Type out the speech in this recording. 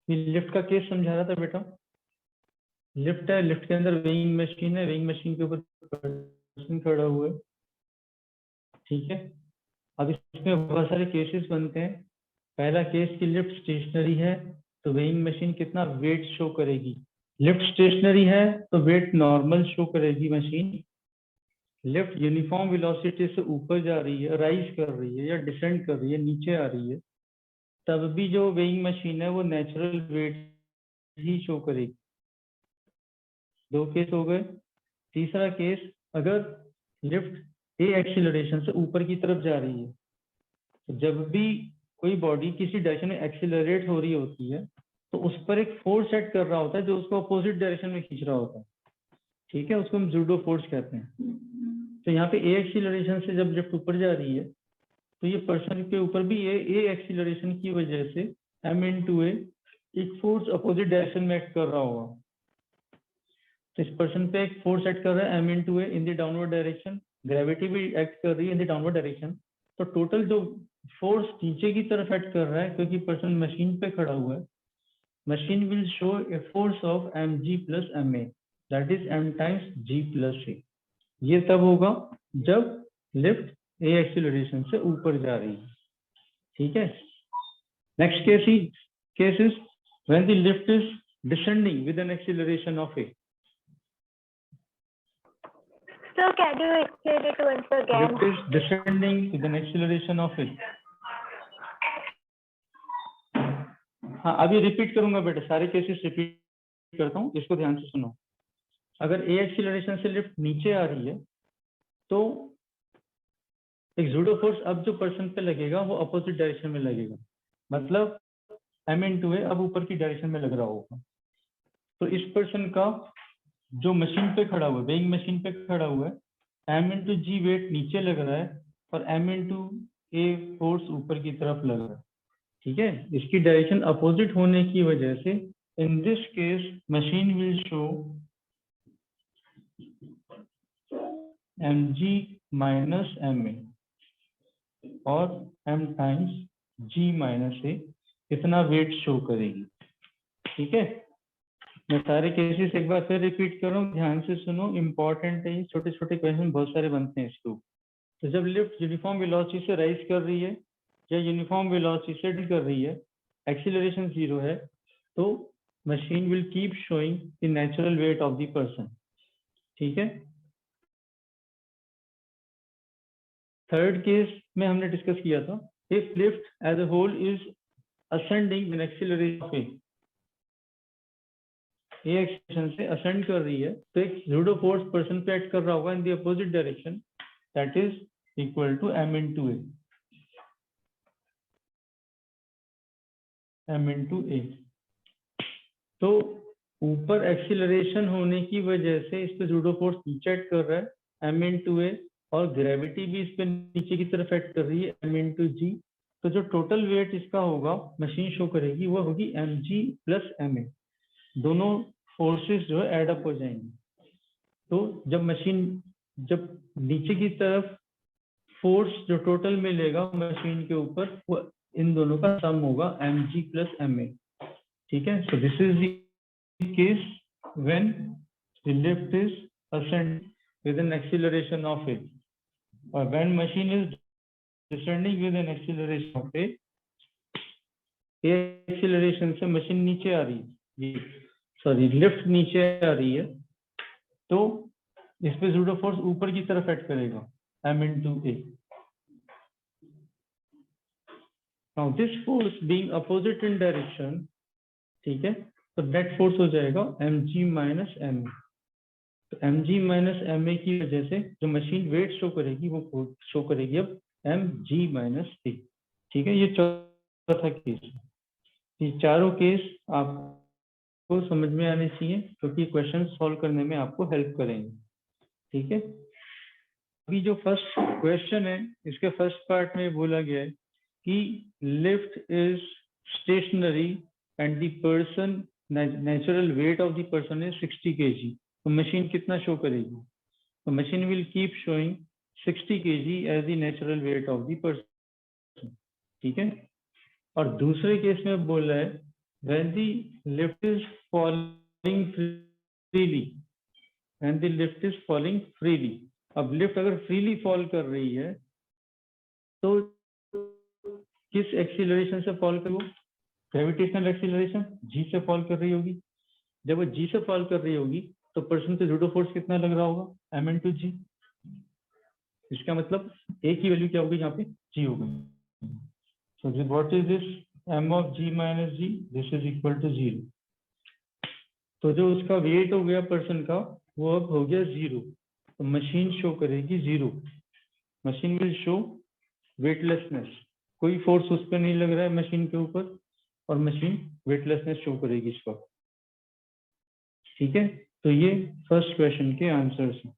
ये लिफ्ट का केस समझा रहा था बेटा। लिफ्ट है, लिफ्ट के अंदर वेइंग मशीन है, वेइंग मशीन के ऊपर पर्सन खड़ा हुआ है, ठीक है। अब इसमें बहुत सारे केसेस बनते हैं। पहला केस की लिफ्ट स्टेशनरी है तो वेइंग मशीन कितना वेट शो करेगी। लिफ्ट स्टेशनरी है तो वेट नॉर्मल शो करेगी मशीन। लिफ्ट यूनिफॉर्म वेलोसिटी से ऊपर जा रही है, राइज कर रही है या डिसेंड कर रही है, नीचे आ रही है, तब भी जो वेइंग मशीन है वो नेचुरल वेट ही शो करेगी। दो केस हो गए। तीसरा केस, अगर लिफ्ट ए एक्सीलरेशन से ऊपर की तरफ जा रही है, तो जब भी कोई बॉडी किसी डायरेक्शन में एक्सीलरेट हो रही होती है तो उस पर एक फोर्स सेट कर रहा होता है जो उसको अपोजिट डायरेक्शन में खींच रहा होता है, ठीक है। उसको हम जूडो फोर्स कहते हैं। तो यहाँ पे ए एक्सीलरेशन से जब लिफ्ट ऊपर जा रही है तो ये पर्सन के ऊपर भी ए एक्सीलरेशन की वजह से m/a एक फोर्स अपोजिट डायरेक्शन में एक्ट कर रहा होगा। तो इस पर्सन पे एक फोर्स एक्ट कर रहा है m/a in the downward direction, gravity भी एक्ट कर रही है इन द डाउनवर्ड डायरेक्शन। तो टोटल जो फोर्स नीचे की तरफ एक्ट कर रहा है, क्योंकि पर्सन मशीन पे खड़ा हुआ है, machine will show a force of mg + ma, that is m times g + a। ये तब होगा जब लिफ्ट ए एक्सीलरेशन से ऊपर जा रही है, ठीक है। Next case is when the lift is descending with an acceleration of a। So can you explain it once again? Lift is descending with an acceleration of a। हाँ, अभी रिपीट करूंगा बेटा, सारे केसेस रिपीट करता हूँ, इसको ध्यान से सुनो। अगर ए एक्सीलरेशन से लिफ्ट नीचे आ रही है तो एक जूडो फोर्स अब जो पर्सन पे लगेगा वो अपोजिट डायरेक्शन में लगेगा, मतलब m/a अब ऊपर की डायरेक्शन में लग रहा होगा। तो इस पर्सन का जो मशीन पे खड़ा हुआ है, वेइंग मशीन पे खड़ा हुआ है, m/g वेट नीचे लग रहा है और m/a फोर्स ऊपर की तरफ लग रहा है, ठीक है। इसकी डायरेक्शन अपोजिट होने की वजह से in this case machine will show mg - ma और m टाइम्स g - a इतना वेट शो करेगी, ठीक है। मैं सारे केसेस एक बार फिर रिपीट कर रहा हूँ, ध्यान से सुनो, इंपॉर्टेंट है। छोटे छोटे क्वेश्चन बहुत सारे बनते हैं इसको। तो जब लिफ्ट यूनिफॉर्म वेलोसिटी से राइज कर रही है या यूनिफॉर्म वेलोसिटी से डिल कर रही है, एक्सीलरेशन 0 है, तो machine will keep showing the natural weight of the person, ठीक है। थर्ड केस में हमने डिस्कस किया था, if lift as a whole is ascending with acceleration of A acceleration से असेंड कर रही है तो एक जूडो फोर्स पर्सन पे एक्ट कर रहा होगा in the opposite direction, that is equal to m/a। m/a। तो ऊपर एक्सीलरेशन होने की वजह से इस पे जूडो फोर्स नीचे एक्ट कर रहा है m/a, और ग्रेविटी भी इस पे नीचे की तरफ एक्ट कर रही है m/g। तो जो टोटल वेट इसका होगा मशीन शो करेगी वो होगी mg + ma। दोनों फोर्सेस जो है एड अप हो जाएंगे। तो जब मशीन जब नीचे की तरफ फोर्स जो टोटल मिलेगा मशीन के ऊपर वो इन दोनों का सम होगा mg + ma, ठीक है। So this is the case when the lift is ascending with an acceleration of a, or when machine is descending with an acceleration of a acceleration से मशीन नीचे आ रही है, सॉरी लिफ्ट नीचे आ रही है, तो इस पे जूडो फोर्स ऊपर की तरफ एक्ट करेगा m/a। Now this force being opposite in direction, ठीक है, तो नेट फोर्स हो जाएगा mg - ma। तो mg - ma की वजह से जो मशीन वेट शो करेगी वो शो करेगी अब mg - a, ठीक है। ये चौथा केस। ये चारों केस आपको समझ में आने चाहिए क्योंकि क्वेश्चन सॉल्व करने में आपको हेल्प करेंगे, ठीक है। अभी जो फर्स्ट क्वेश्चन है इसके फर्स्ट पार्ट में बोला गया है कि lift is stationary and the person natural weight of the person is 60 kg। तो मशीन कितना शो करेगी? तो machine will keep showing 60 kg as the natural weight of the person, ठीक है। और दूसरे केस में बोल रहा है when the lift is falling freely, when the lift is falling freely, अब लिफ्ट अगर फ्रीली फॉल कर रही है तो किस एक्सीलरेशन से फॉल कर, वो ग्रेविटेशनल एक्सीलरेशन जी से फॉल कर रही होगी। जब वो जी से फॉल कर रही होगी तो पर्सन पे जीरो फोर्स कितना लग रहा होगा, एम एन टू जी। इसका मतलब ए की वैल्यू क्या होगी, यहाँ पे जी होगी। So what is this, M of G minus G, this is equal to 0। तो जो उसका वेट हो गया पर्सन का, वो अब हो गया 0। तो मशीन शो करेगी 0। मशीन विल शो वेटलेसनेस, कोई फोर्स उस पर नहीं लग रहा है मशीन के ऊपर, और मशीन वेटलेसनेस शो करेगी इसका। ठीक है, तो ये फर्स्ट क्वेश्चन के आंसर्स हैं।